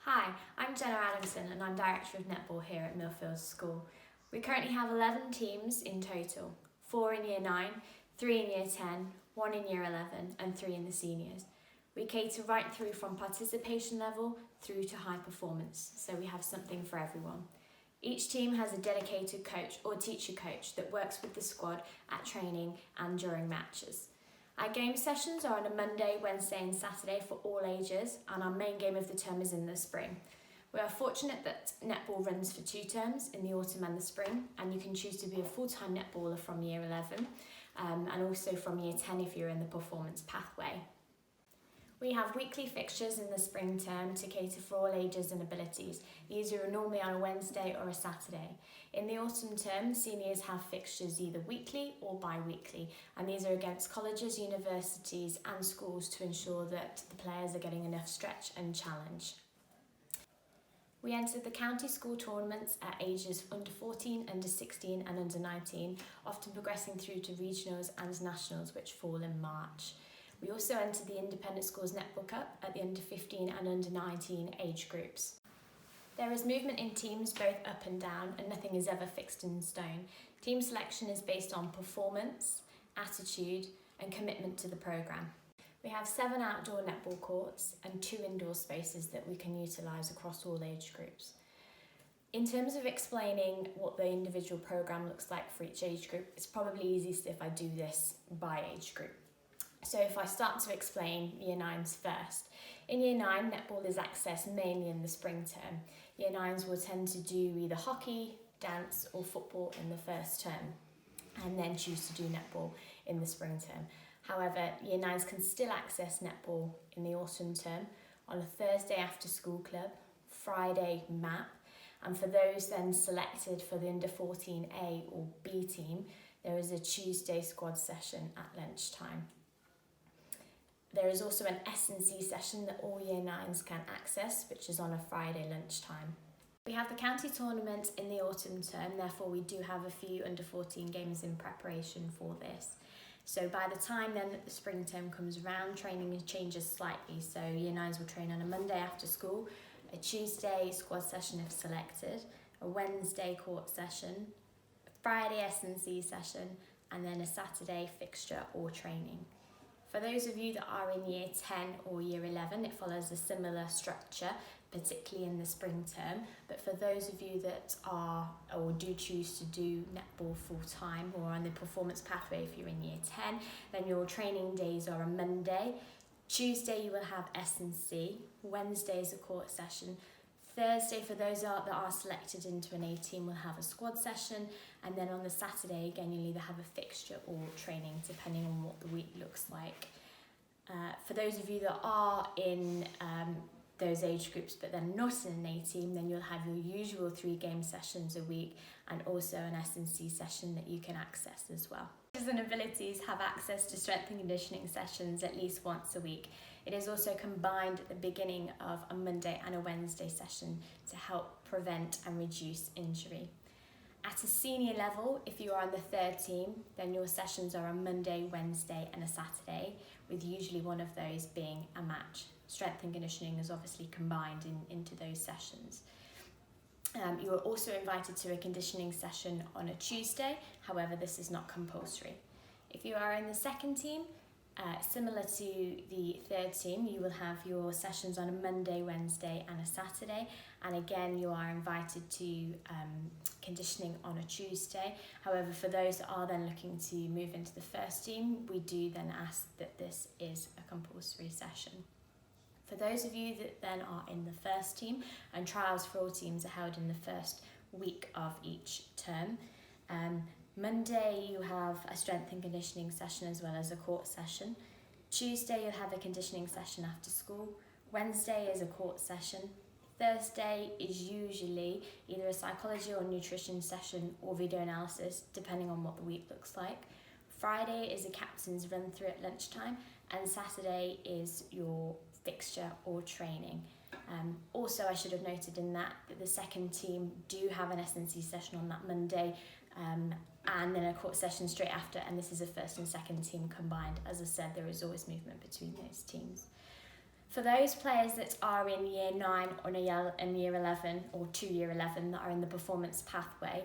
Hi, I'm Jenna Adamson and I'm Director of Netball here at Millfield School. We currently have 11 teams in total, 4 in Year 9, 3 in Year 10, 1 in Year 11 and 3 in the seniors. We cater right through from participation level through to high performance, so we have something for everyone. Each team has a dedicated coach or teacher coach that works with the squad at training and during matches. Our game sessions are on a Monday, Wednesday and Saturday for all ages, and our main game of the term is in the spring. We are fortunate that netball runs for 2 terms, in the autumn and the spring, and you can choose to be a full-time netballer from Year 11 and also from Year 10 if you're in the performance pathway. We have weekly fixtures in the spring term to cater for all ages and abilities. These are normally on a Wednesday or a Saturday. In the autumn term, seniors have fixtures either weekly or bi-weekly, and these are against colleges, universities and schools to ensure that the players are getting enough stretch and challenge. We entered the county school tournaments at ages under 14, under 16 and under 19, often progressing through to regionals and nationals, which fall in March. We also entered the Independent Schools Netball Cup at the under 15 and under 19 age groups. There is movement in teams both up and down, and nothing is ever fixed in stone. Team selection is based on performance, attitude and commitment to the programme. We have 7 outdoor netball courts and 2 indoor spaces that we can utilise across all age groups. In terms of explaining what the individual programme looks like for each age group, it's probably easiest if I do this by age group. So if I start to explain Year 9s first. In Year 9, netball is accessed mainly in the spring term. Year 9s will tend to do either hockey, dance or football in the first term and then choose to do netball in the spring term. However, Year 9s can still access netball in the autumn term on a Thursday after school club, Friday map, and for those then selected for the under 14A or B team, there is a Tuesday squad session at lunchtime. There is also an S&C session that all Year 9s can access, which is on a Friday lunchtime. We have the county tournament in the autumn term, therefore we do have a few under 14 games in preparation for this. So by the time then that the spring term comes around, training changes slightly. So Year 9s will train on a Monday after school, a Tuesday squad session if selected, a Wednesday court session, a Friday S&C session, and then a Saturday fixture or training. For those of you that are in Year 10 or Year 11, it follows a similar structure, particularly in the spring term. But for those of you that are or do choose to do netball full-time or on the performance pathway if you're in Year 10, then your training days are a Monday. Tuesday you will have S&C, Wednesday is a court session, Thursday for those that are selected into an A team will have a squad session, and then on the Saturday again you'll either have a fixture or training depending on what the week looks like. For those of you that are in those age groups but then not in an A team, then you'll have your usual 3 game sessions a week and also an S&C session that you can access as well. Ages and abilities have access to strength and conditioning sessions at least once a week. It is also combined at the beginning of a Monday and a Wednesday session to help prevent and reduce injury. At a senior level, if you are on the 3rd team, then your sessions are a Monday, Wednesday and a Saturday, with usually one of those being a match. Strength and conditioning is obviously combined into those sessions. You are also invited to a conditioning session on a Tuesday, however this is not compulsory. If you are in the 2nd team, similar to the 3rd team, you will have your sessions on a Monday, Wednesday and a Saturday, and again you are invited to conditioning on a Tuesday. However, for those that are then looking to move into the 1st team, we do then ask that this is a compulsory session. For those of you that then are in the 1st team, and trials for all teams are held in the 1st week of each term. Monday you have a strength and conditioning session as well as a court session. Tuesday you'll have a conditioning session after school. Wednesday is a court session. Thursday is usually either a psychology or nutrition session or video analysis, depending on what the week looks like. Friday is a captain's run through at lunchtime, and Saturday is your fixture or training. Also, I should have noted in that the 2nd team do have an S&C session on that Monday, and then a court session straight after, and this is a 1st and 2nd team combined. As I said, there is always movement between those teams. For those players that are in year 9 or in year 11 or to year 11 that are in the performance pathway,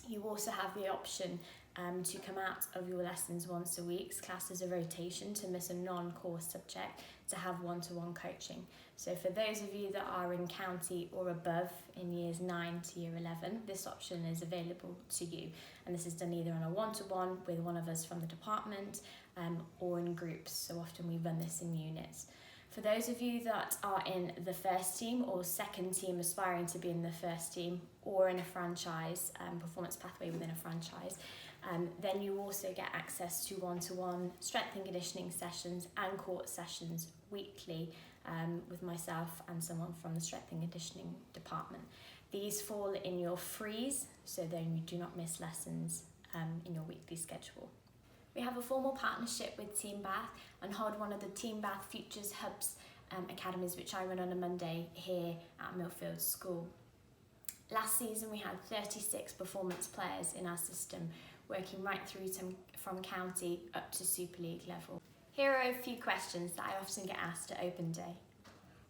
you also have the option to come out of your lessons once a week, classed as a rotation, to miss a non-core subject, to have one-to-one coaching. So for those of you that are in county or above in years 9 to year 11, this option is available to you. And this is done either on a one-to-one with one of us from the department or in groups. So often we run this in units. For those of you that are in the first team or second team aspiring to be in the first team or in a franchise, performance pathway within a franchise, then you also get access to one-to-one strength and conditioning sessions and court sessions weekly with myself and someone from the strength and conditioning department. These fall in your freeze, so then you do not miss lessons in your weekly schedule. We have a formal partnership with Team Bath and hold one of the Team Bath Futures Hubs academies, which I run on a Monday here at Millfield School. Last season we had 36 performance players in our system, working right through from county up to Super League level. Here are a few questions that I often get asked at open day.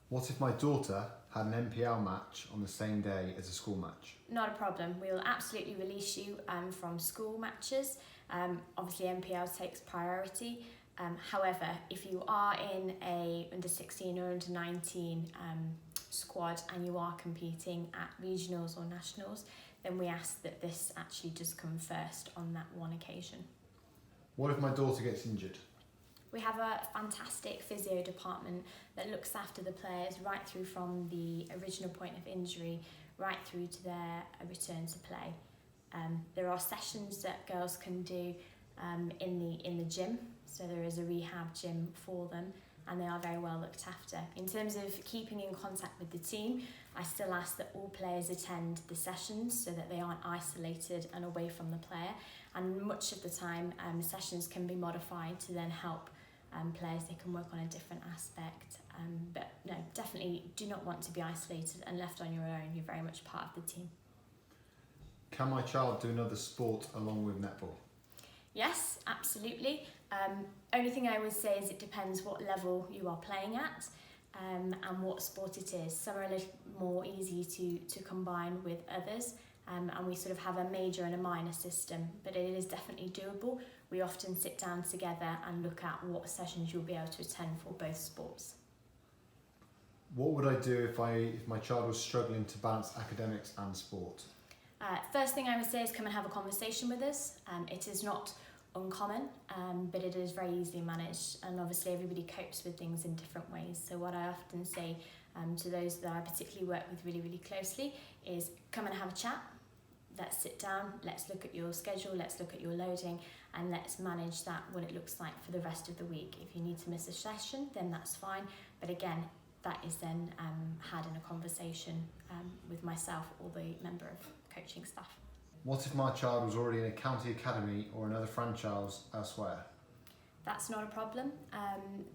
What if my daughter had an NPL match on the same day as a school match? Not a problem. We will absolutely release you from school matches. Obviously NPL takes priority. However, if you are in a under 16 or under 19 squad and you are competing at regionals or nationals, then we ask that this actually does come first on that one occasion. What if my daughter gets injured? We have a fantastic physio department that looks after the players right through from the original point of injury right through to their return to play. There are sessions that girls can do in the gym, so there is a rehab gym for them and they are very well looked after. In terms of keeping in contact with the team, I still ask that all players attend the sessions so that they aren't isolated and away from the player, and much of the time sessions can be modified to then help players. They can work on a different aspect, but no, definitely do not want to be isolated and left on your own. You're very much part of the team. Can my child do another sport along with netball? Yes, absolutely. Only thing I would say is it depends what level you are playing at and what sport it is. Some are a little more easy to combine with others, and we sort of have a major and a minor system, but it is definitely doable. We often sit down together and look at what sessions you'll be able to attend for both sports. What would I do if my child was struggling to balance academics and sport? First thing I would say is come and have a conversation with us. It is not uncommon, but it is very easily managed, and obviously everybody copes with things in different ways. So what I often say to those that I particularly work with really closely is come and have a chat. Let's sit down, let's look at your schedule, let's look at your loading, and let's manage that, what it looks like for the rest of the week. If you need to miss a session, then that's fine, but again, that is then had in a conversation with myself or the member of coaching staff. What if my child was already in a county academy or another franchise elsewhere? That's not a problem.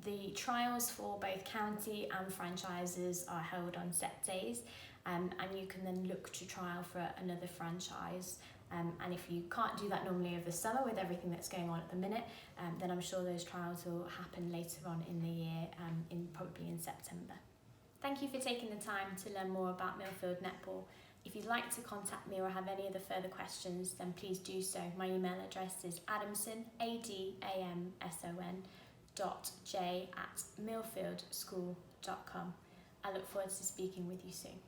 The trials for both county and franchises are held on set days, and you can then look to trial for another franchise. And if you can't do that normally over the summer with everything that's going on at the minute, then I'm sure those trials will happen later on in the year, probably in September. Thank you for taking the time to learn more about Millfield Netball. If you'd like to contact me or have any other further questions, then please do so. My email address is Adamson, ADAMSON.J@millfieldschool.com. I look forward to speaking with you soon.